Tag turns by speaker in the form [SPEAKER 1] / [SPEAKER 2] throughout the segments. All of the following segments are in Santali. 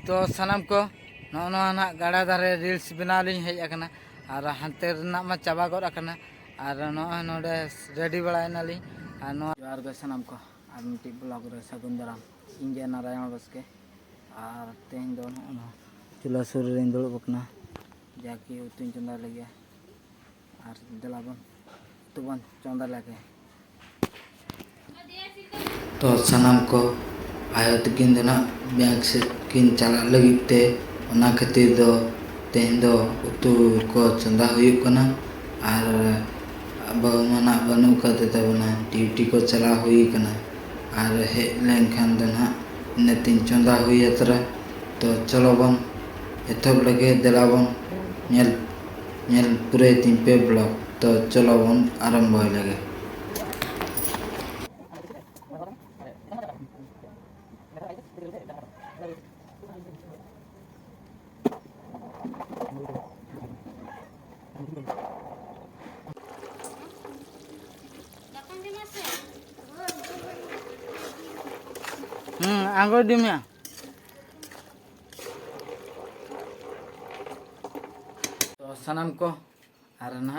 [SPEAKER 1] तो सानाम को ना गाड़ा दारे रील्स बनाव लिंग हेज आकना और हानते रना मा चाबा गद आकना और नोडे रेडी बड़ायना लिंग और जोहार गे सानाम को और मिट्टी ब्लॉग रे सगुन दाराम इंगे नारायण बसके और तेहन दो चूल्हा सुर रे दुड़ुब आकना जाकि उतुन चंदा लगे और देलाबन उतुबन चंदा लगे तो सानाम को आयो तकिन दो बैंक से किन चला लगते ओना खातिर दो तेहन दो उतु को चंदा हुयुग कना और बहुमाना बनू कते तबना ड्यूटी को चला हुई कना और हेज लेनखान दो नतीन चंदा हुई अतरा तो चलो बन एथब लगे देलाबन नेल पूरे तीन पे ब्लॉग तो चलो बन आरंभ लगे आंगो दिमिया तो सानाम को और ना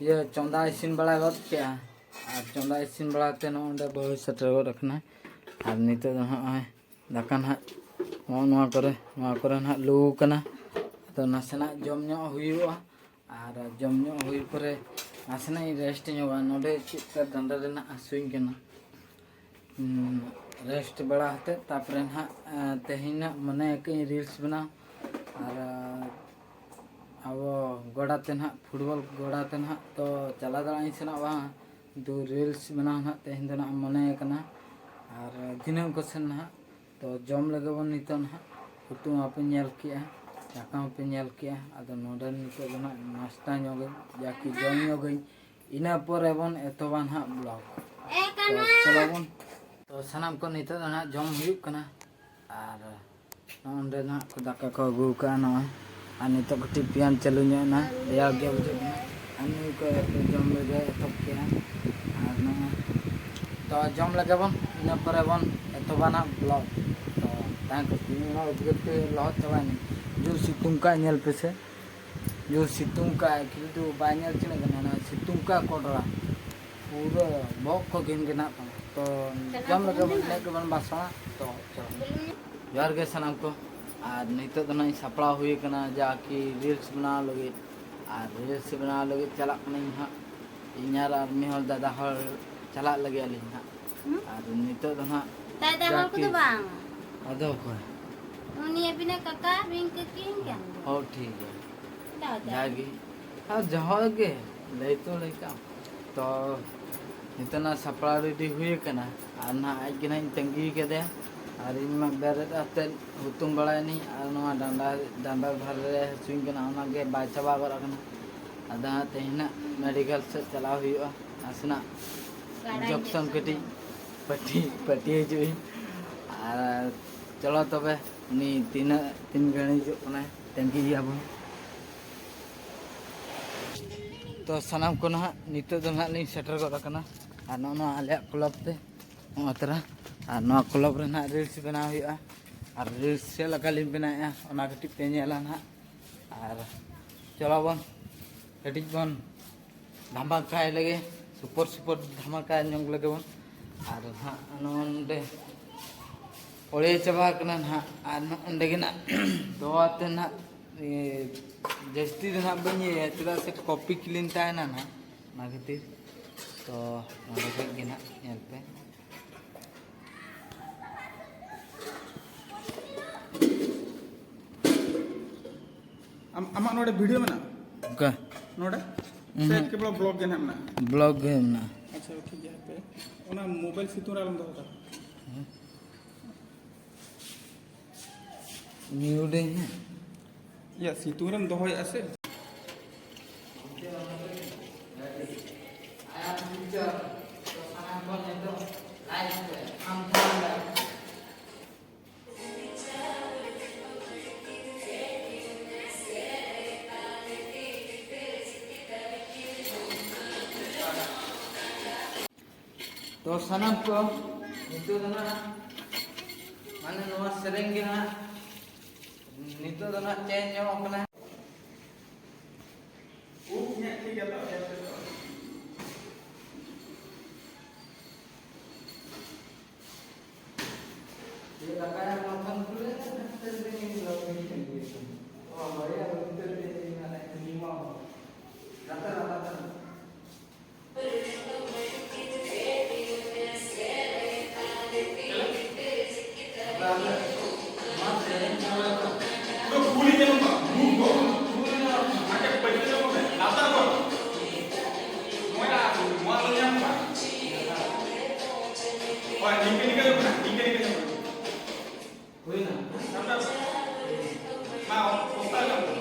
[SPEAKER 1] ये चंदा इसिन बड़ा गद के और चंदा इसिन बड़ाते नोंडे बहु सेटर गद रखना और नितो दाका ना ना लू कना तो नासेना जम ᱧᱚᱜ हुयुआ और जम ᱧᱚᱜ हुई परे नासेना रेस्ट ᱧᱚᱜᱟ नोंडे चित्ता डंडा रेना हसुइन कना रेस्ट बड़ा होते तापरे ना तेहिना मने कई रील्स बना और अब गोड़ाते ना फुटबॉल गोड़ाते ना तो चला दाड़ा सेना वहाँ दो रील्स बना ना तेहन ना मने कना और दिनम को से ना तो जम लगे बन नितो ना उतु पे नेल किया दाका पे नेल किया आदो नोडे नितो ना नाश्ता ᱧᱚᱜ जाकि जम ᱧᱚᱜ इना परे बन एतोबा ना ब्लॉग तो चलो बन तो सानाम को नितो ना जम हुयुग कना और नोंडे ना को दाका को अगु का ना और नितो कटी पियान चालू ना रेयाल गे बुझे आनी को जम लगे एतब किया और ना तो जम लगे बन इना परे बन एतोबा ना ब्लॉग तो तांको गते लहत चबानी जो सितुंग का नेल पेसे जो सितुंग का किंतु बानेल चिने कना सितुंग का कोडरा पूरा बॉक को गेम के ना तो जम लगे बन ले के बन बासा तो चलो जोहार गे सानाम को और नितो दो ना सपड़ा हुई कना जाकि रील्स बना लगे और रील्स बना लगे चला कना हा इनार और मिहल दादा हर चला लगे अली हा और नितो दो ना
[SPEAKER 2] दादा हर को तो बांग
[SPEAKER 1] अदो को
[SPEAKER 2] उनी अबिना काका बिंग के किन क्या
[SPEAKER 1] हो ठीक है
[SPEAKER 2] दादा
[SPEAKER 1] जागी हाँ जहागे ले तो लेका तो नितना सपड़ा रेडी हुई कना और ना आज के ना तंगी के दे और इन में बेरेट आते हुतुम बड़ा नहीं और ना डांडा भर रे स्विंग कना ना के बाचबा कर कना आदा तेहना मेडिकल से चला हुआ आसना इंजेक्शन कटी पट्टी जुई और चलो तबे नी तीन घड़ी जो कना तंगी याबन तो सानाम को ना नितो दो ना लिंग सेटर गद कना और ना आले क्लब ते अतरा और ना क्लब रे ना रील्स बना हुआ और रील्स से लगा लिंग बनाया ओना कटी पे नेला ना और चलो बन कटी बन धमाका लगे सुपर धमाका ᱧᱚᱜ लगे बन और हाँ नोंडे ओड़े चाबा कना ना और नोंडे गे ना दोआते ना जस्ती ना बनी चला से कॉपी क्लीन तायना ना ना खातिर तो नोंडे खज गे ना नेल पे
[SPEAKER 3] आमा नोडे वीडियो में ना
[SPEAKER 1] का
[SPEAKER 3] नोडे से केवल ब्लॉग के नाम ना
[SPEAKER 1] ब्लॉग है ना
[SPEAKER 3] अच्छा ठीक है पे ओना मोबाइल सितुरा लम दो
[SPEAKER 1] म्यूडे है
[SPEAKER 3] या सितुरम दोहय आसे
[SPEAKER 1] तो सनम को नितो दना माने नवा सेरेंग गे ना नितो दो ना चेंज ᱧᱚᱜ ᱠᱟᱱᱟ
[SPEAKER 3] ᱤᱧᱟᱹᱜ ᱴᱷᱤᱠ ᱜᱮᱭᱟ ᱛᱚ
[SPEAKER 1] ये लगाया माथन खुले तेरे में ब्लॉग नहीं है ओ बढ़िया उधर पे ना नीमा रता रता
[SPEAKER 3] तो फूली जब आके पहले जब लाता को मोला मोला जब और निके निके
[SPEAKER 1] कोई ना
[SPEAKER 3] mau postal kamu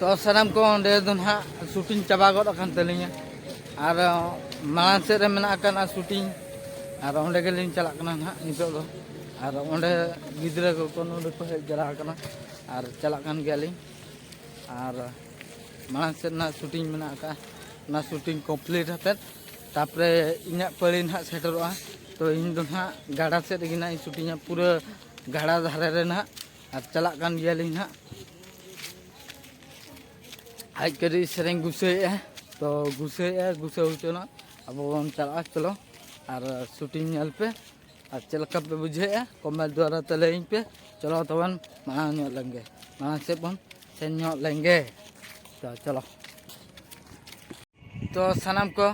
[SPEAKER 1] तो साराम को अंडे दो ना शूटिंग चाबा गड अकान तलिंगा और मालान से रे मेना अकान शूटिंग और अंडे गेलिंग चला कना ना नितो दो और अंडे गिद्रा को कोनो को हेज जरा कना और चला कान गेलिंग और मालान से ना शूटिंग मेना का ना शूटिंग कंप्लीट हते तापरे इना पड़ी ना सेटरवा तो इन दो ना गाड़ा से गिना शूटिंग पूरा गाड़ा धारे रे ना और चला कान गेलिंग ना आज करी सेरेंग गुसे है तो गुसे हो ना अब हम चला चलो और शूटिंग नल पे और चलका पे बुझे है कमेंट द्वारा तले पे चलो तवन माना लेंगे माना से हम सेन लेंगे तो चलो तो सानाम को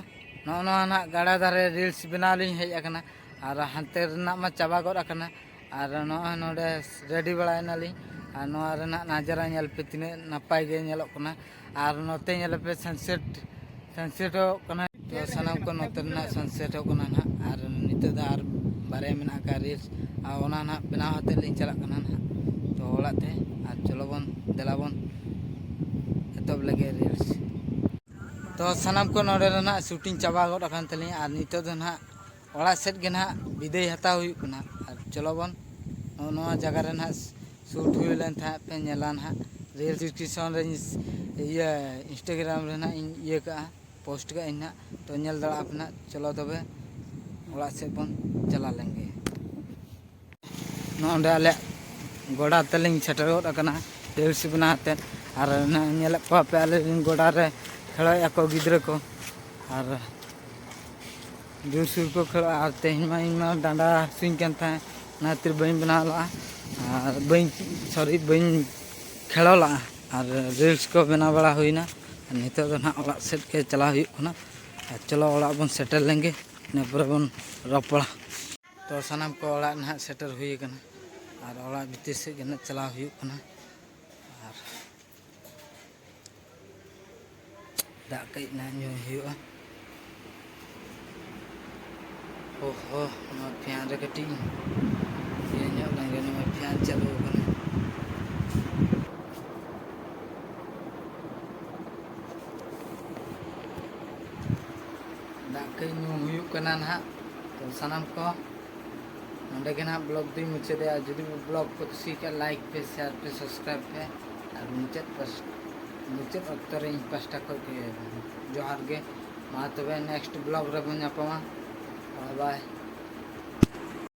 [SPEAKER 1] ना गाड़ा दारे रील्स बना ली हेज आकना और हानते रना मा चाबा गड आकना और नोडे रेडी बड़ायना ली और नोआ रेना नाजारा नेल पे तिने नपाय गे नेलोक कना और नोते नेल पे सनसेट हो कना तो सानाम को नोते ना सनसेट हो कना ना और निते दा और बारे मेना का रील्स और ओना ना बना हते लिंग चला कना ना तो ओलाते और चलो बन देला बन एतब लगे रील्स तो सानाम को नोडे रेना शूटिंग चाबा गड आकान तली और निते दो ना ओला सेट गे ना विदाय हता हुई कना और चलो बन नोआ जगह रे ना शूट हुई लेन था पे नेला ना रील डिस्क्रिप्शन रे ये इंस्टाग्राम रे ना ये का पोस्ट का इना तो नेल दड़ा अपना चलो तबे ओला से बन चला लेंगे नोंडे आले गोड़ा तलिंग सेटर गड आकना रील्स बनाते और ना नेल पे आले गोड़ा रे खेला को गिद्र को और जोर को खेला और तेहन मा डांडा सुई कन था ना तिर बई बना ला और बई सॉरी बई खेला और रील्स को बना बड़ा हुईना नितो तो ना ओला सेट के चला हुई ना चलो ओला बन सेटल लेंगे ने पूरा बन रपड़ा तो सानाम को ओला ना सेटल हुई कना और ओला भीतर से गना चला हुई कना और दा कई ना न्यू हुआ ओहो ना फ्यान रे कटी ये न्यू लगे ना फ्यान चालू कना कई न्यू हुई कना ना तो सानाम को नोंडे के ना ब्लॉग दी मुझे दे जुदी ब्लॉग को कुसी का लाइक पे शेयर पे सब्सक्राइब पे और मुझे अक्तर इन पास्टा को जोहार गे मा तबे नेक्स्ट ब्लॉग रे बन जापमा बाय बाय।